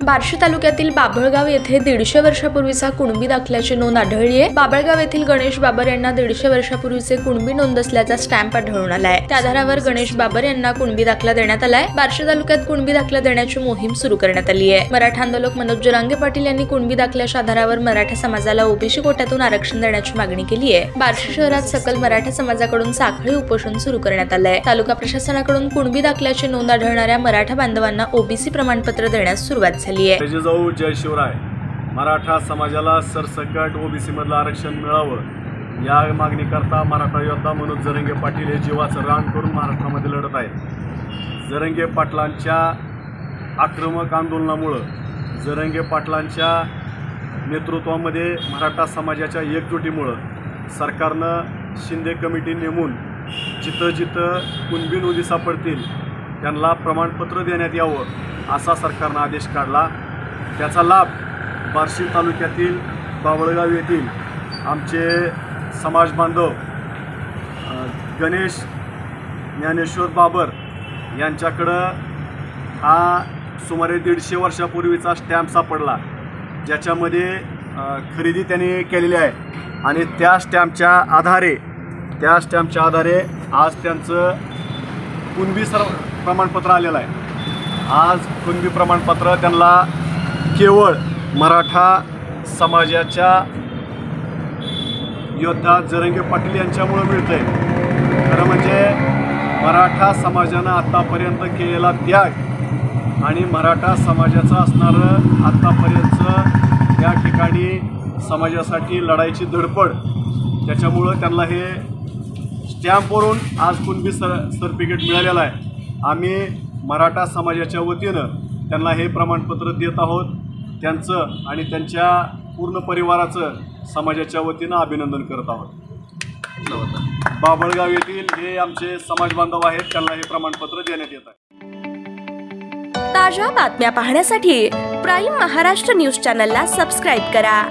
बार्शी तालुक्यातील बाभळगाव येथे 150 वर्षापूर्वीचा कुणबी दाखल्याची नोंद आढळली आहे। बाभळगाव येथील गणेश बाबर यांना 150 वर्षापूर्वीचे कुणबी नोंद असल्याचा स्टॅम्प आढळून आलाय। त्या आधारावर गणेश बाबर यांना कुणबी दाखला देण्यात आलाय। बार्शी तालुक्यात कुणबी दाखला देण्याची मोहीम सुरू करण्यात आली आहे। मराठा आंदोलक मनोज जरांगे पाटील यांनी कुणबी दाखल्याच्या आधारावर मराठा समाजाला ओबीसी कोट्यातून आरक्षण देण्याची मागणी केली आहे। बार्शी शहरात सकल मराठा समाजाकडून साखळी उपोषण सुरू करण्यात आलंय। तालुका प्रशासनाकडून कुणबी दाखल्याची नोंद आढळणाऱ्या मराठा बांधवांना ओबीसी प्रमाणपत्र देण्यास सुरुवात झाली आहे। जय शिवराय। मराठा समाजाला सरसकट ओबीसी मधलं आरक्षण मिळावं या मागणीकरता मराठा योद्धा मनोज जरांगे पाटील हे जीवाचं रान करून महाराष्ट्रामध्ये लढत आहेत। जरांगे पाटलांच्या आक्रमक आंदोलनामुळे जरांगे पाटलांच्या नेतृत्वामध्ये मराठा समाजाच्या एकजुटीमुळे सरकारनं शिंदे कमिटी नेमून जिथं कुणबी नोंदी सापडतील त्यांना प्रमाणपत्र देण्यात यावं असा सरकारनं आदेश काढला। त्याचा लाभ बार्शी तालुक्यातील बाभळगाव येथील आमचे समाज बांधव गणेश ज्ञानेश्वर बाबर यांच्याकडं हा सुमारे 150 वर्षापूर्वीचा स्टॅम्प सापडला, ज्याच्यामध्ये खरेदी त्यांनी केलेली आहे आणि त्या स्टॅम्पच्या आधारे आज त्यांचं कुणबी प्रमाणपत्र आलेलं आहे। आज कुणबी प्रमाणपत्र त्यांना केवळ मराठा समाजाच्या योद्धा जरांगे पाटील यांच्यामुळे मिळतंय। खरं म्हणजे मराठा समाजानं आतापर्यंत केलेला त्याग आणि मराठा समाजाचं असणारं आतापर्यंतचं त्या ठिकाणी समाजासाठी लढाईची धडपड, त्याच्यामुळं त्यांना हे स्टॅम्पवरून आज कुणबी सर्टिफिकेट मिळालेलं आहे। आम्ही मराठा समाजाच्या वतीनं त्यांना हे प्रमाणपत्र देत आहोत। त्यांचं आणि त्यांच्या पूर्ण परिवाराचं समाजाच्या वतीनं अभिनंदन करत आहोत। बाभळगाव येथील हे आमचे समाज बांधव आहेत, त्यांना हे प्रमाणपत्र देण्यात येत आहे। ताज्या बातम्या पाहण्यासाठी प्राईम महाराष्ट्र न्यूज चॅनलला सबस्क्राईब करा।